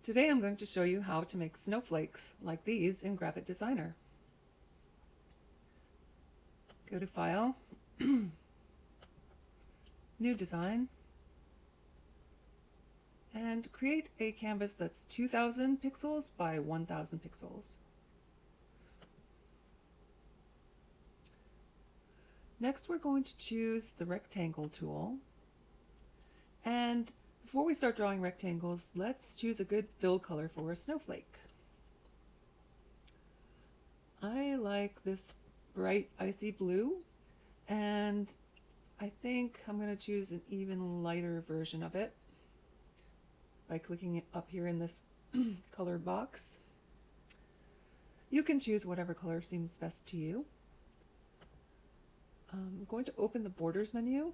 Today I'm going to show you how to make snowflakes like these in Gravit Designer. Go to File, New Design, and create a canvas that's 2000 pixels by 1000 pixels. Next we're going to choose the rectangle tool, and before we start drawing rectangles, let's choose a good fill color for a snowflake. I like this bright icy blue, and I think I'm going to choose an even lighter version of it by clicking it up here in this color box. You can choose whatever color seems best to you. I'm going to open the borders menu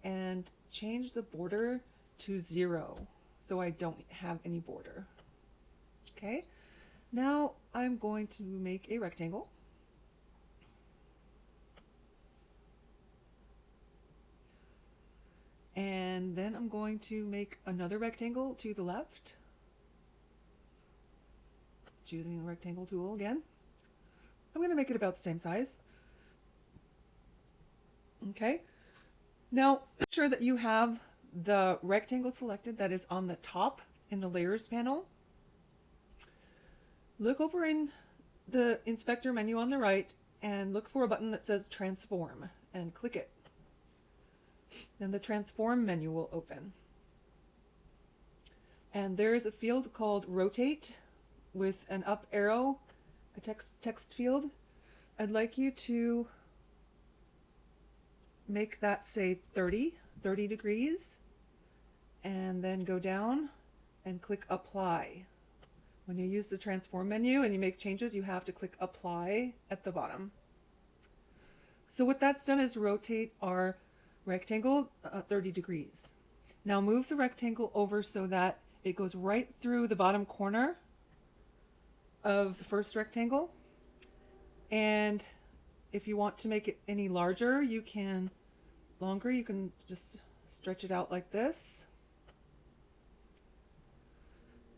and change the border to 0 so I don't have any border. Okay, now I'm going to make a rectangle. And then I'm going to make another rectangle to the left, choosing the rectangle tool again. I'm going to make it about the same size. Okay, now make sure that you have the rectangle selected that is on the top in the layers panel. Look over in the inspector menu on the right and look for a button that says transform and click it. Then the transform menu will open. And there is a field called rotate with an up arrow, a text field. I'd like you to make that say 30 degrees, and then go down and click apply. When you use the transform menu and you make changes, you have to click apply at the bottom. So what that's done is rotate our rectangle 30 degrees. Now move the rectangle over so that it goes right through the bottom corner of the first rectangle. And if you want to make it any larger, you can just stretch it out like this.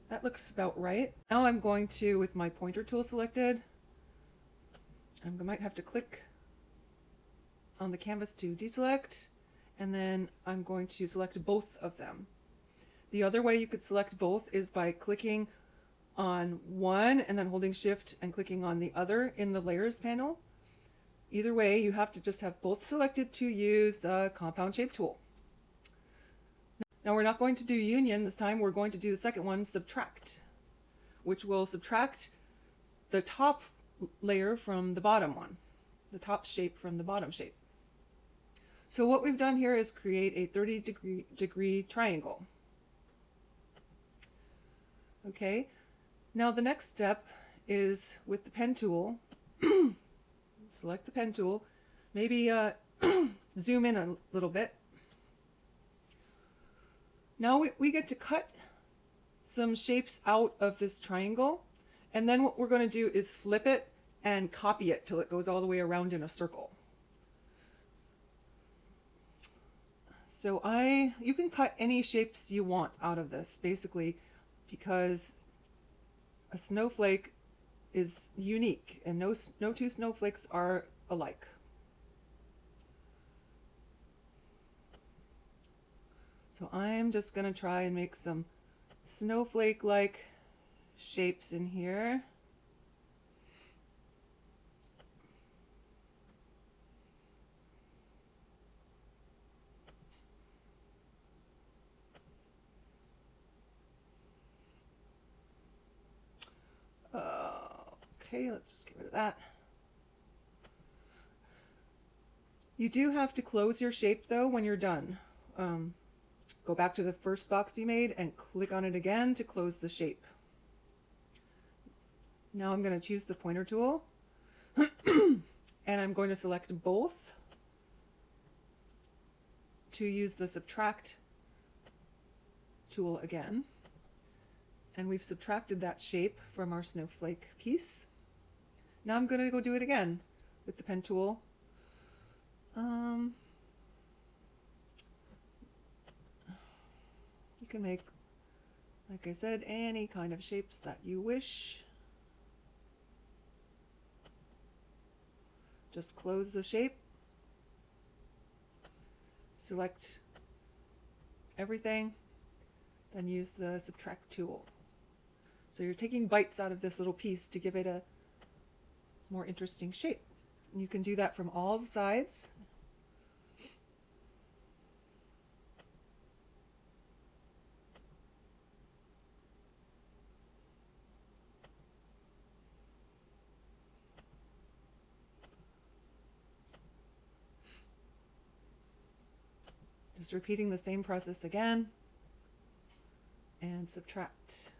That looks about right. Now I'm going to, with my pointer tool selected, I might have to click on the canvas to deselect, and then I'm going to select both of them. The other way you could select both is by clicking on one and then holding shift and clicking on the other in the layers panel. Either way, you have to just have both selected to use the compound shape tool. Now we're not going to do union this time, we're going to do the second one, subtract, which will subtract the top layer from the bottom one, the top shape from the bottom shape. So what we've done here is create a 30 degree triangle. Okay, now the next step is with the pen tool. Select the pen tool, maybe zoom in a little bit. Now we get to cut some shapes out of this triangle, and then what we're going to do is flip it and copy it till it goes all the way around in a circle. So you can cut any shapes you want out of this, basically, because a snowflake is unique and no two snowflakes are alike. So I'm just going to try and make some snowflake-like shapes in here. Okay, let's just get rid of that. You do have to close your shape though when you're done. Go back to the first box you made and click on it again to close the shape. Now I'm going to choose the pointer tool and I'm going to select both to use the subtract tool again. And we've subtracted that shape from our snowflake piece. Now I'm going to go do it again with the pen tool. You can make Like I said, any kind of shapes that you wish. Just close the shape, select everything, then use the subtract tool. So you're taking bites out of this little piece to give it a more interesting shape. And you can do that from all sides. Just repeating the same process again, and subtract.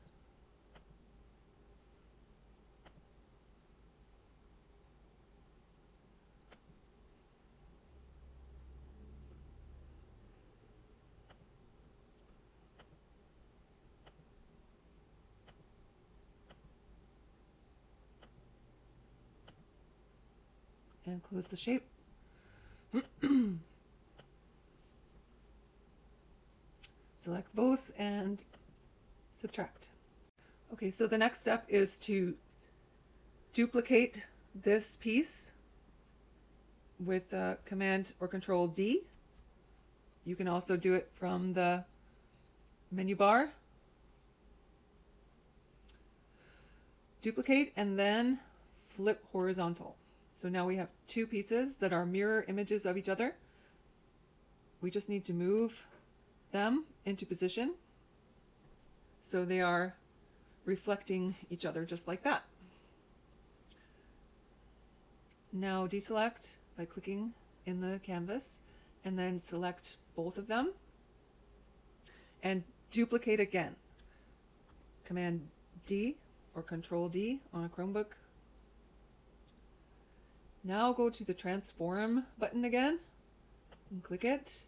And close the shape. Select both and subtract. Okay, so the next step is to duplicate this piece with Command or Control D. You can also do it from the menu bar. Duplicate and then flip horizontal. So now we have two pieces that are mirror images of each other. We just need to move them into position so they are reflecting each other just like that. Now deselect by clicking in the canvas and then select both of them and duplicate again. Command D or Control D on a Chromebook. Now go to the transform button again and click it.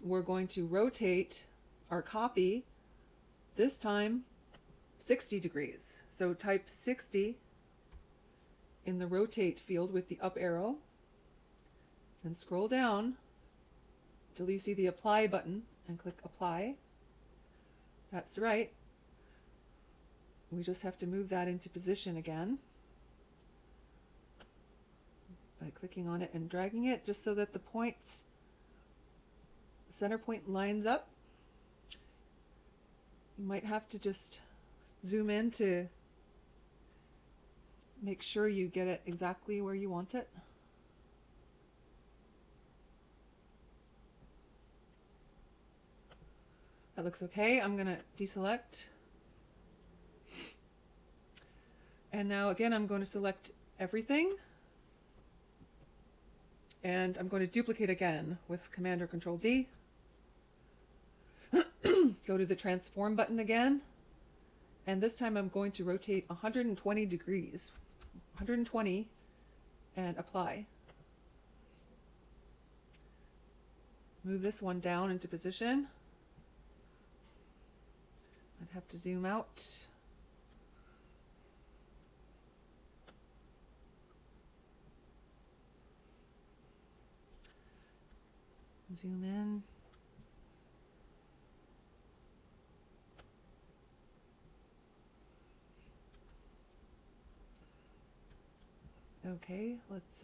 We're going to rotate our copy, this time 60 degrees. So type 60 in the rotate field with the up arrow and scroll down till you see the apply button and click apply. That's right. We just have to move that into position again by clicking on it and dragging it just so that the points, the center point lines up. You might have to just zoom in to make sure you get it exactly where you want it. That looks okay. I'm going to deselect. And now again, I'm going to select everything. And I'm going to duplicate again with Command or Control D. Go to the transform button again. And this time I'm going to rotate 120 degrees. 120 and apply. Move this one down into position. I'd have to zoom out. Zoom in. Okay, let's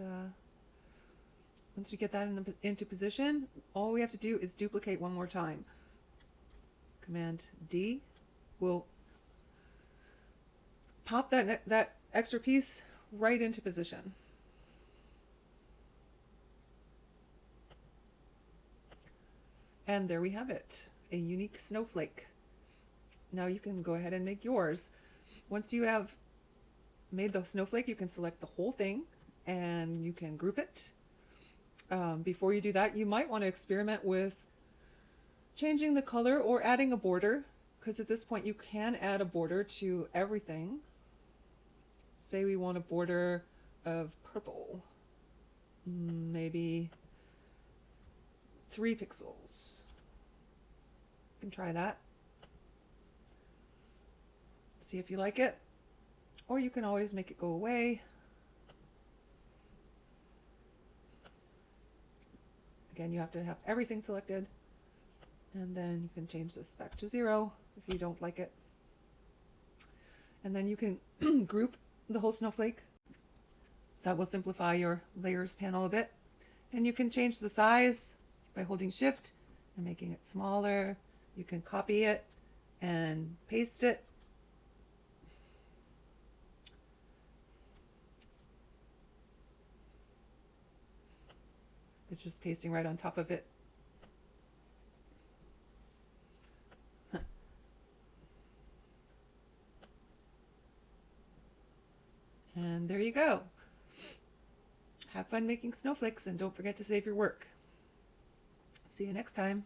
once we get that into position, all we have to do is duplicate one more time. Command D will pop that extra piece right into position. And there we have it, a unique snowflake. Now you can go ahead and make yours. Once you have made the snowflake, you can select the whole thing and you can group it. Before you do that, you might want to experiment with changing the color or adding a border, because at this point you can add a border to everything. Say we want a border of purple, maybe 3 pixels. You can try that. See if you like it. Or you can always make it go away. Again, you have to have everything selected. And then you can change this back to 0 if you don't like it. And then you can group the whole snowflake. That will simplify your layers panel a bit. And you can change the size by holding Shift and making it smaller. You can copy it and paste it. It's just pasting right on top of it. And there you go. Have fun making snowflakes and don't forget to save your work. See you next time.